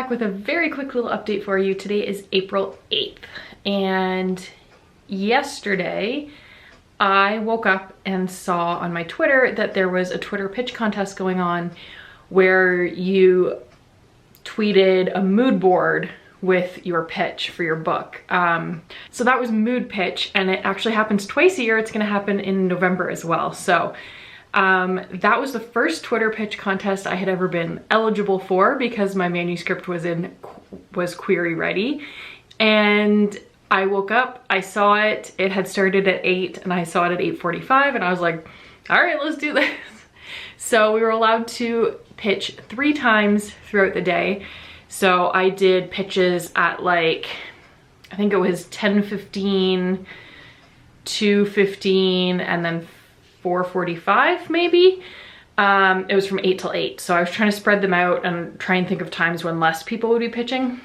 back with a very quick little update for you. Today is April 8th, and yesterday I woke up and saw on my Twitter that there was a Twitter pitch contest going on where you tweeted a mood board with your pitch for your book. So that was MoodPitch, and it actually happens twice a year. It's gonna happen in November as well. So that was the first Twitter pitch contest I had ever been eligible for because my manuscript was query ready. And I woke up, I saw it, it had started at 8 and I saw it at 8:45 and I was like, all right, let's do this. So we were allowed to pitch 3 times throughout the day. So I did pitches at like, I think it was 10:15, 2:15, and then 4:45 maybe. It was from 8 till 8. So I was trying to spread them out and try and think of times when less people would be pitching.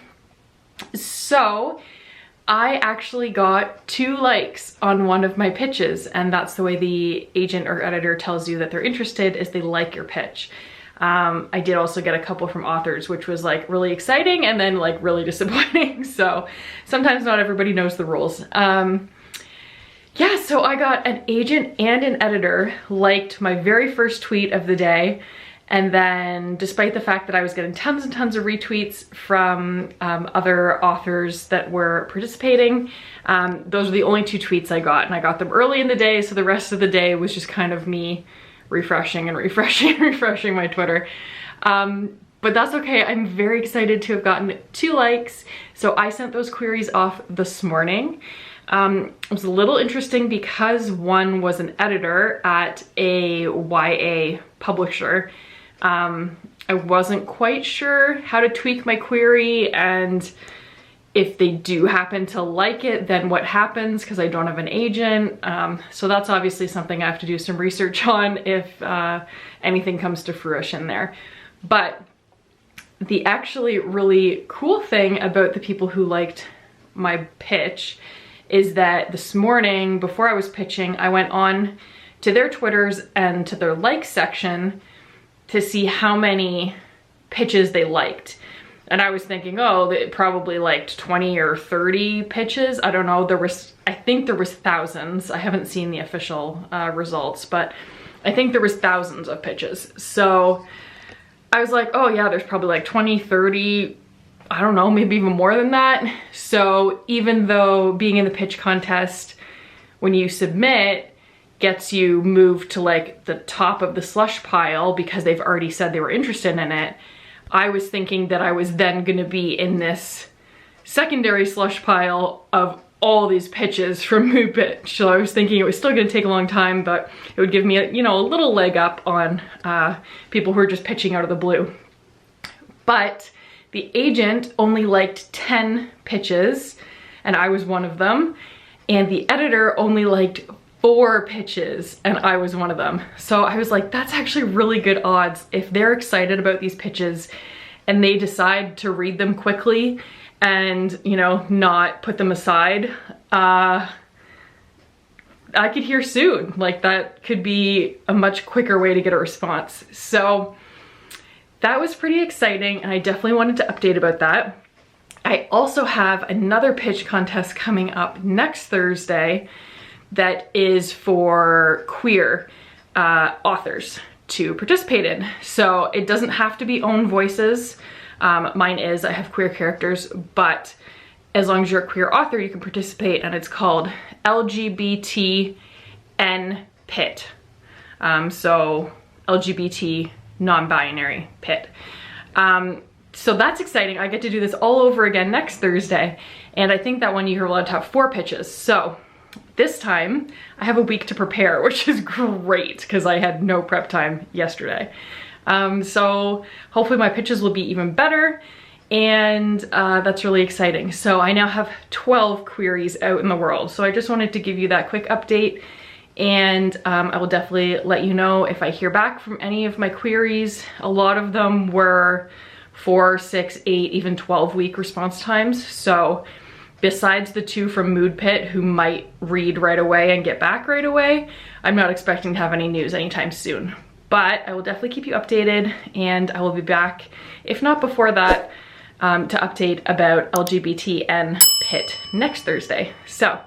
So I actually got 2 likes on one of my pitches, and that's the way the agent or editor tells you that they're interested, is they like your pitch. I did also get a couple from authors, which was like really exciting and then like really disappointing. So sometimes not everybody knows the rules. Yeah, so I got an agent and an editor liked my very first tweet of the day. And then despite the fact that I was getting tons and tons of retweets from other authors that were participating, those were the only 2 tweets I got, and I got them early in the day, so the rest of the day was just kind of me refreshing and refreshing and refreshing my Twitter. But that's okay. I'm very excited to have gotten 2 likes. So I sent those queries off this morning. It was a little interesting because one was an editor at a YA publisher. I wasn't quite sure how to tweak my query, and if they do happen to like it, then what happens, because I don't have an agent. So that's obviously something I have to do some research on if anything comes to fruition there. But the actually really cool thing about the people who liked my pitch is that this morning before I was pitching, I went on to their Twitters and to their like section to see how many pitches they liked. And I was thinking, oh, they probably liked 20 or 30 pitches. I don't know, I think there was thousands. I haven't seen the official results, but I think there was thousands of pitches. So I was like, oh yeah, there's probably like 20, 30, I don't know, maybe even more than that. So even though being in the pitch contest, when you submit, gets you moved to like the top of the slush pile because they've already said they were interested in it, I was thinking that I was then gonna be in this secondary slush pile of all these pitches from MoodPitch. So I was thinking it was still gonna take a long time, but it would give me a, a little leg up on people who are just pitching out of the blue. But the agent only liked 10 pitches, and I was one of them. And the editor only liked 4 pitches, and I was one of them. So I was like, that's actually really good odds. If they're excited about these pitches and they decide to read them quickly and, not put them aside, I could hear soon. Like, that could be a much quicker way to get a response. So that was pretty exciting, and I definitely wanted to update about that. I also have another pitch contest coming up next Thursday that is for queer authors to participate in. So it doesn't have to be own voices. Mine is, I have queer characters, but as long as you're a queer author, you can participate, and it's called LGBTNPit. So LGBT non-binary pit. So that's exciting. I get to do this all over again next Thursday, and I think that one you're allowed to have 4 pitches. So this time I have a week to prepare, which is great because I had no prep time yesterday. So hopefully my pitches will be even better, and that's really exciting. So I now have 12 queries out in the world. So I just wanted to give you that quick update, and I will definitely let you know if I hear back from any of my queries. A lot of them were 4, 6, 8, even 12-week response times. So besides the 2 from MoodPitch who might read right away and get back right away, I'm not expecting to have any news anytime soon. But I will definitely keep you updated, and I will be back, if not before that, to update about LGBTNPit next Thursday. So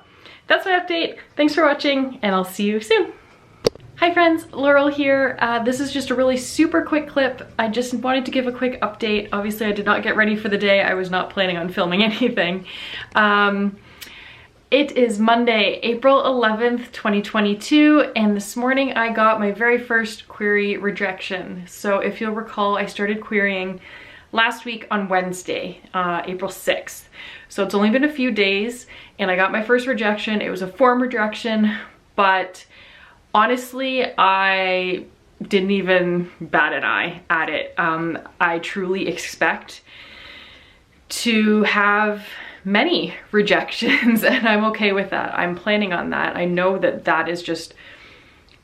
that's my update. Thanks for watching, and I'll see you soon. Hi friends, Laurel here. This is just a really super quick clip. I just wanted to give a quick update. Obviously I did not get ready for the day. I was not planning on filming anything. It is Monday, April 11th, 2022, and this morning I got my very first query rejection. So if you'll recall, I started querying last week on Wednesday, April 6th. So it's only been a few days, and I got my first rejection. It was a form rejection, but honestly, I didn't even bat an eye at it. I truly expect to have many rejections, and I'm okay with that. I'm planning on that. I know that that is just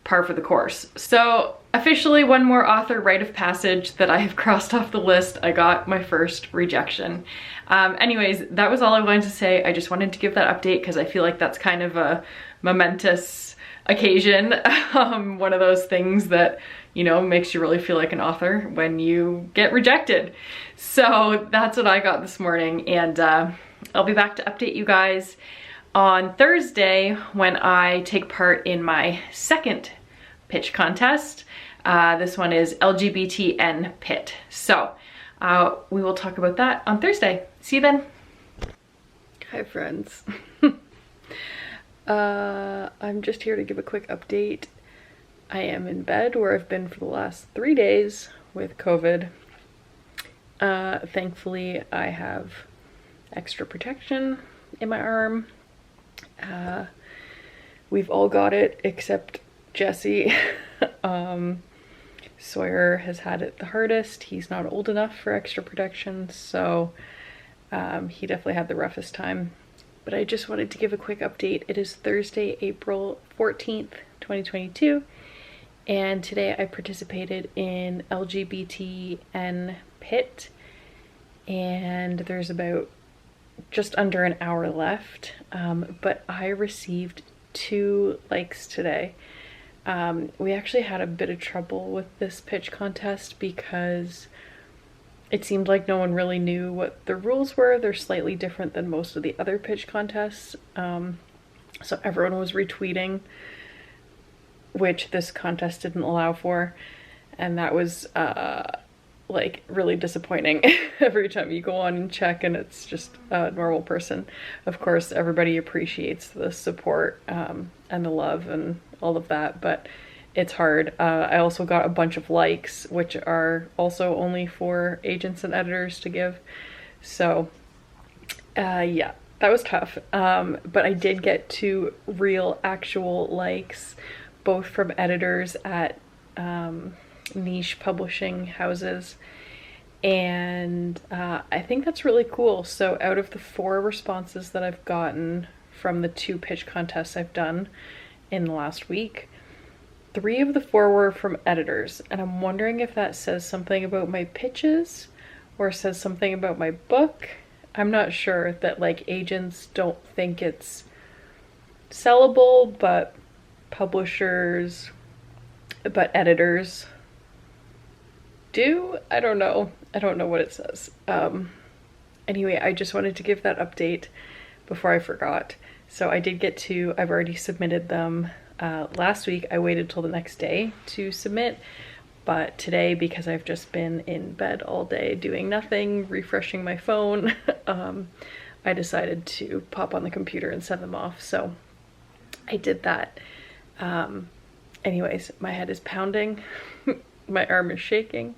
par for the course. So officially, one more author rite of passage that I have crossed off the list. I got my first rejection. Anyways, that was all I wanted to say. I just wanted to give that update because I feel like that's kind of a momentous occasion. One of those things that, you know, makes you really feel like an author when you get rejected. So that's what I got this morning, and I'll be back to update you guys on Thursday when I take part in my second pitch contest. This one is LGBTNPit. So we will talk about that on Thursday. See you then. Hi friends. I'm just here to give a quick update. I am in bed where I've been for the last 3 days with COVID. Thankfully, I have extra protection in my arm. We've all got it except Jesse. Sawyer has had it the hardest. He's not old enough for extra protection, so he definitely had the roughest time. But I just wanted to give a quick update. It is Thursday, April 14th, 2022, and today I participated in LGBTNPit, and there's about just under an hour left, but I received 2 likes today. We actually had a bit of trouble with this pitch contest because it seemed like no one really knew what the rules were. They're slightly different than most of the other pitch contests. So everyone was retweeting, which this contest didn't allow for. And that was like really disappointing every time you go on and check and it's just a normal person. Of course, everybody appreciates the support and the love and all of that, but it's hard. I also got a bunch of likes, which are also only for agents and editors to give. So yeah, that was tough. But I did get 2 real actual likes, both from editors at niche publishing houses. And I think that's really cool. So out of the 4 responses that I've gotten from the 2 pitch contests I've done in the last week, 3 of the 4 were from editors, and I'm wondering if that says something about my pitches or says something about my book. I'm not sure, that like agents don't think it's sellable, but publishers, but editors do. I don't know. I don't know what it says. Anyway, I just wanted to give that update before I forgot. So I did get 2. I've already submitted them. Last week I waited till the next day to submit, but today, because I've just been in bed all day doing nothing, refreshing my phone, I decided to pop on the computer and send them off. So I did that. Anyways, my head is pounding, my arm is shaking,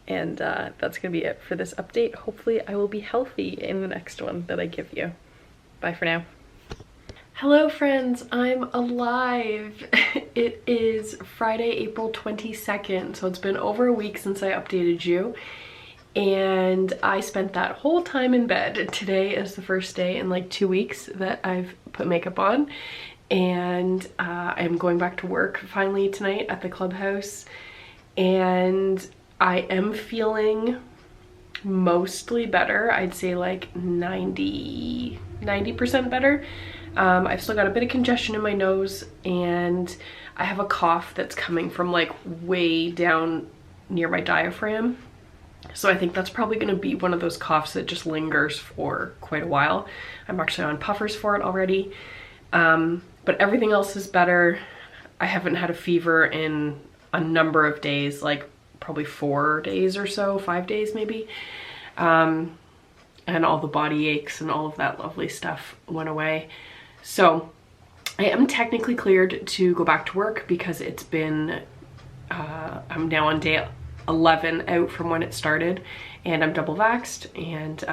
and that's gonna be it for this update. Hopefully I will be healthy in the next one that I give you. Bye for now. Hello friends, I'm alive. It is Friday, April 22nd, so it's been over a week since I updated you, and I spent that whole time in bed. Today is the first day in like 2 weeks that I've put makeup on, and I'm going back to work finally tonight at the clubhouse, and I am feeling mostly better. I'd say like 90% better. I've still got a bit of congestion in my nose, and I have a cough that's coming from like way down near my diaphragm. So I think that's probably gonna be one of those coughs that just lingers for quite a while. I'm actually on puffers for it already. But everything else is better. I haven't had a fever in a number of days, like probably 4 days or so, 5 days maybe. And all the body aches and all of that lovely stuff went away. So I am technically cleared to go back to work because it's been, I'm now on day 11 out from when it started, and I'm double vaxxed, and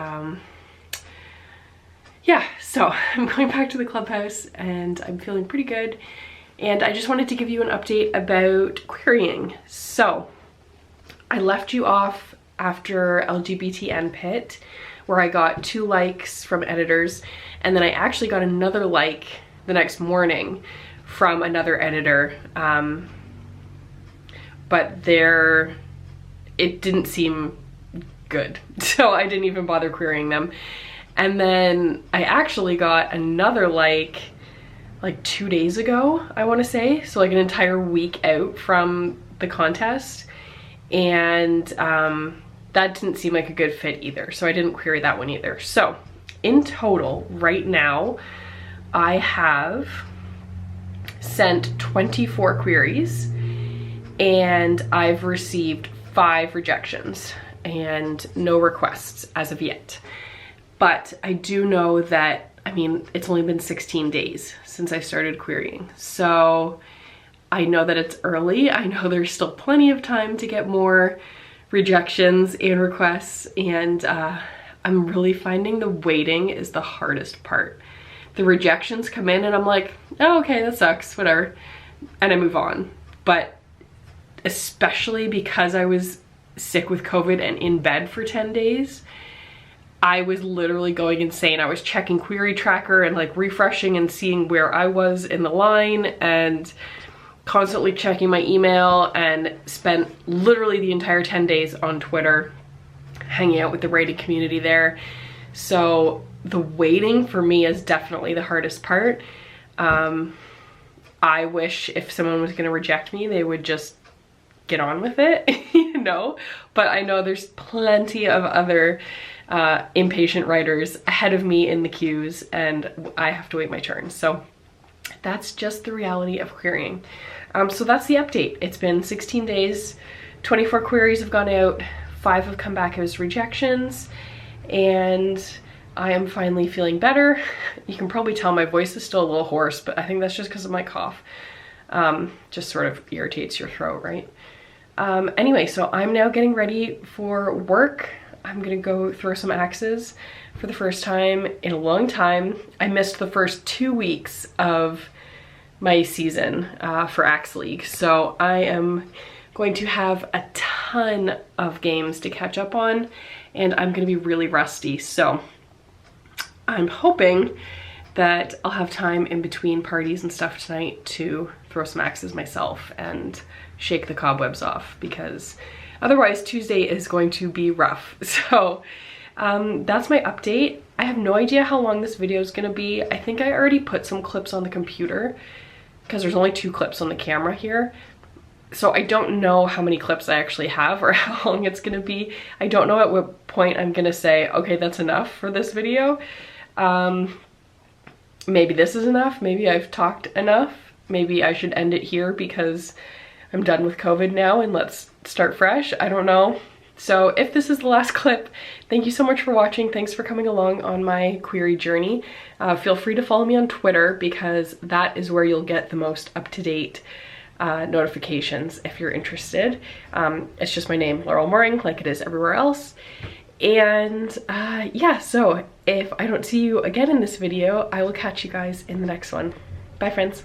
yeah, so I'm going back to the clubhouse and I'm feeling pretty good. And I just wanted to give you an update about querying. So I left you off after LGBTNPit, where I got 2 likes from editors, and then I actually got another like the next morning from another editor, but it didn't seem good, so I didn't even bother querying them. And then I actually got another like 2 days ago, I want to say, so like an entire week out from the contest, and that didn't seem like a good fit either, so I didn't query that one either. So in total right now I have sent 24 queries and I've received 5 rejections and no requests as of yet. But I do know that, I mean, it's only been 16 days since I started querying, so I know that it's early. I know there's still plenty of time to get more rejections and requests, and I'm really finding the waiting is the hardest part. The rejections come in and I'm like, oh, okay, that sucks, whatever, and I move on. But especially because I was sick with COVID and in bed for 10 days, I was literally going insane. I was checking Query Tracker and like refreshing and seeing where I was in the line, and constantly checking my email, and spent literally the entire 10 days on Twitter hanging out with the rated community there. So the waiting for me is definitely the hardest part. I wish if someone was going to reject me, they would just get on with it, you know, but I know there's plenty of other impatient writers ahead of me in the queues, and I have to wait my turn. So that's just the reality of querying. So that's the update. It's been 16 days, 24 queries have gone out, 5 have come back as rejections, and I am finally feeling better. You can probably tell my voice is still a little hoarse, but I think that's just because of my cough. Just sort of irritates your throat, right? Anyway, so I'm now getting ready for work. I'm gonna go throw some axes for the first time in a long time. I missed the first 2 weeks of my season for Axe League, so I am going to have a ton of games to catch up on, and I'm gonna be really rusty. So I'm hoping that I'll have time in between parties and stuff tonight to throw some axes myself and shake the cobwebs off, because otherwise Tuesday is going to be rough. So that's my update. I have no idea how long this video is gonna be. I think I already put some clips on the computer because there's only 2 clips on the camera here. So I don't know how many clips I actually have or how long it's gonna be. I don't know at what point I'm gonna say, okay, that's enough for this video. Maybe this is enough. Maybe I've talked enough. Maybe I should end it here because I'm done with COVID now and let's start fresh. I don't know. So if this is the last clip, thank you so much for watching. Thanks for coming along on my query journey. Feel free to follow me on Twitter because that is where you'll get the most up-to-date notifications if you're interested. It's just my name, Laurel Mooring, like it is everywhere else. And yeah, so if I don't see you again in this video, I will catch you guys in the next one. Bye, friends.